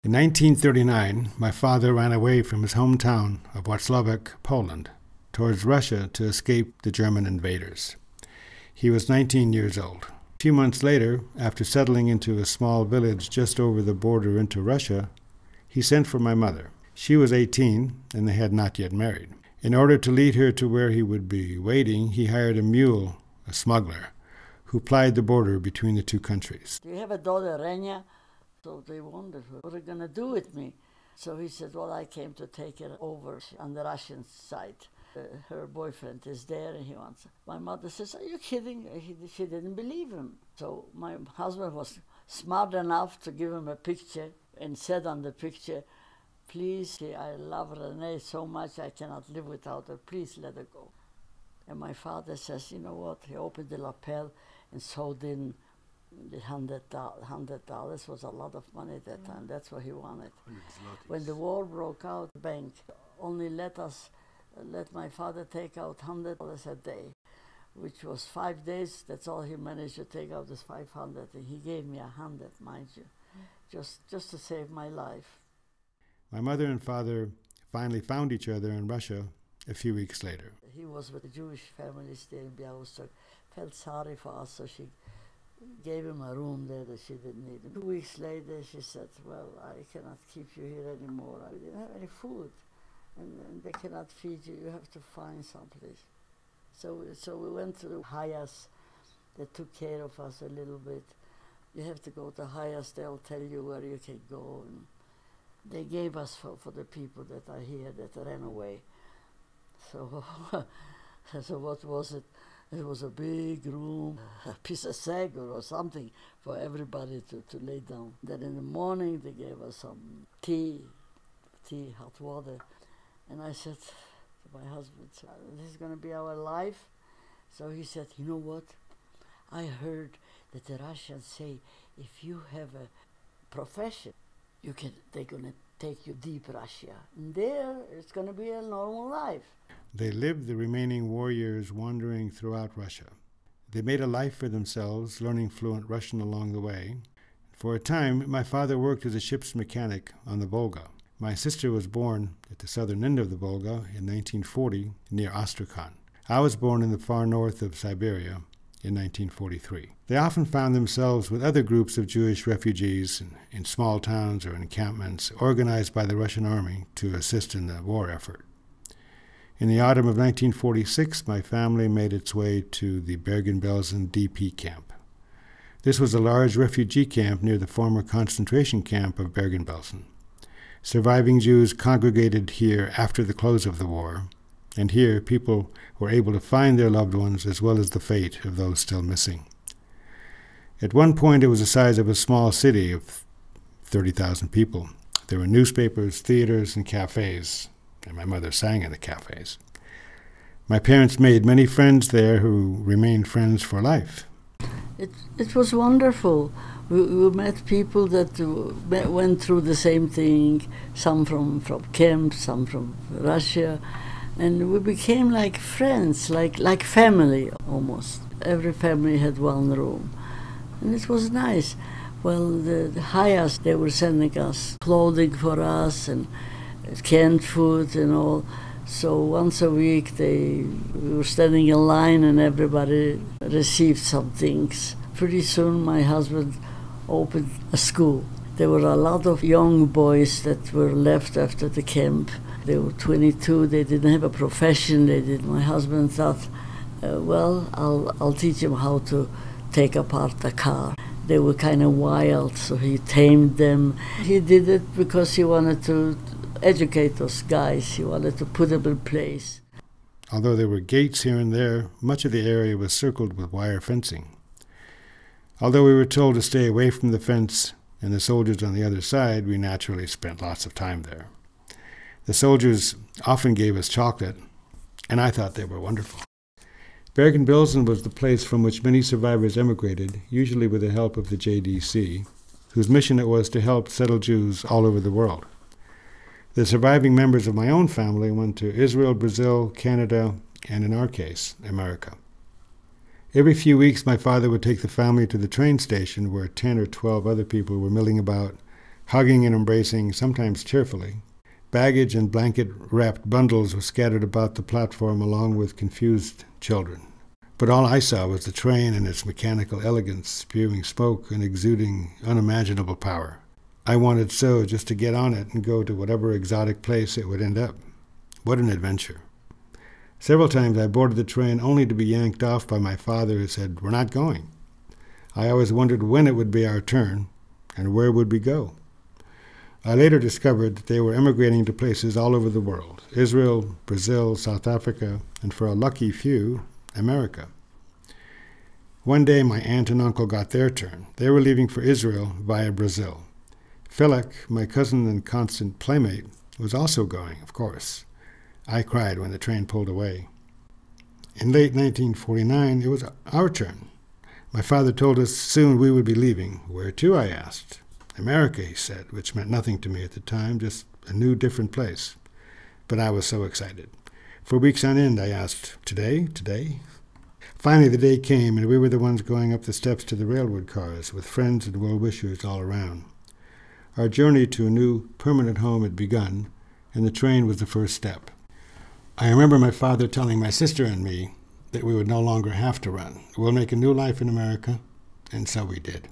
In 1939, my father ran away from his hometown of Wacławek, Poland, towards Russia to escape the German invaders. He was 19 years old. A few months later, after settling into a small village just over the border into Russia, he sent for my mother. She was 18, and they had not yet married. In order to lead her to where he would be waiting, he hired a mule, a smuggler, who plied the border between the two countries. Do you have a daughter, Renee? So they wondered, what are you going to do with me? So he said, well, I came to take her over on the Russian side. Her boyfriend is there and he wants her. My mother says, are you kidding? She didn't believe him. So my husband was smart enough to give him a picture and said on the picture, please, I love Renee so much I cannot live without her. Please let her go. And my father says, you know what? He opened the lapel and sewed in the $100 was a lot of money at that time. That's what he wanted. When the war broke out, the bank only let my father take out $100 a day, which was 5 days. That's all he managed to take out is 500, and he gave me 100, mind you, just to save my life. My mother and father finally found each other in Russia a few weeks later. He was with the Jewish families there in Białystok. Felt sorry for us, so she gave him a room there that she didn't need. 2 weeks later, she said, well, I cannot keep you here anymore. I didn't have any food, and they cannot feed you. You have to find someplace. So we went to the Hayas. They took care of us a little bit. You have to go to Hayas. They'll tell you where you can go. And they gave us for the people that are here that ran away. So, so what was it? It was a big room, a piece of sack or something for everybody to lay down. Then in the morning they gave us some tea, hot water. And I said to my husband, this is going to be our life. So he said, you know what? I heard that the Russians say if you have a profession, they're going to take you deep Russia. And there it's going to be a normal life. They lived the remaining war years wandering throughout Russia. They made a life for themselves, learning fluent Russian along the way. For a time, my father worked as a ship's mechanic on the Volga. My sister was born at the southern end of the Volga in 1940 near Astrakhan. I was born in the far north of Siberia in 1943. They often found themselves with other groups of Jewish refugees in small towns or encampments organized by the Russian army to assist in the war effort. In the autumn of 1946, my family made its way to the Bergen-Belsen DP camp. This was a large refugee camp near the former concentration camp of Bergen-Belsen. Surviving Jews congregated here after the close of the war, and here people were able to find their loved ones as well as the fate of those still missing. At one point, it was the size of a small city of 30,000 people. There were newspapers, theaters, and cafes, and my mother sang in the cafes. My parents made many friends there who remained friends for life. It was wonderful. We met people that went through the same thing, some from camps, some from Russia, and we became like friends, like family almost. Every family had one room, and it was nice. Well, the Hayas, they were sending us clothing for us and canned food and all. So once a week we were standing in line and everybody received some things. Pretty soon my husband opened a school. There were a lot of young boys that were left after the camp. They were 22, they didn't have a profession. My husband thought, well, I'll teach them how to take apart a car. They were kind of wild, so he tamed them. He did it because he wanted to educate those guys. He wanted to put them in place. Although there were gates here and there, much of the area was circled with wire fencing. Although we were told to stay away from the fence and the soldiers on the other side, we naturally spent lots of time there. The soldiers often gave us chocolate, and I thought they were wonderful. Bergen-Belsen was the place from which many survivors emigrated, usually with the help of the JDC, whose mission it was to help settle Jews all over the world. The surviving members of my own family went to Israel, Brazil, Canada, and in our case, America. Every few weeks, my father would take the family to the train station where 10 or 12 other people were milling about, hugging and embracing, sometimes tearfully. Baggage and blanket-wrapped bundles were scattered about the platform along with confused children. But all I saw was the train and its mechanical elegance, spewing smoke and exuding unimaginable power. I wanted so just to get on it and go to whatever exotic place it would end up. What an adventure. Several times I boarded the train only to be yanked off by my father, who said, "We're not going." I always wondered when it would be our turn and where would we go. I later discovered that they were emigrating to places all over the world: Israel, Brazil, South Africa, and for a lucky few, America. One day my aunt and uncle got their turn. They were leaving for Israel via Brazil. Philip, my cousin and constant playmate, was also going, of course. I cried when the train pulled away. In late 1949, it was our turn. My father told us soon we would be leaving. "Where to?" I asked. "America," he said, which meant nothing to me at the time, just a new, different place. But I was so excited. For weeks on end, I asked, "Today? Today?" Finally, the day came, and we were the ones going up the steps to the railroad cars, with friends and well-wishers all around. Our journey to a new, permanent home had begun, and the train was the first step. I remember my father telling my sister and me that we would no longer have to run. "We'll make a new life in America," and so we did.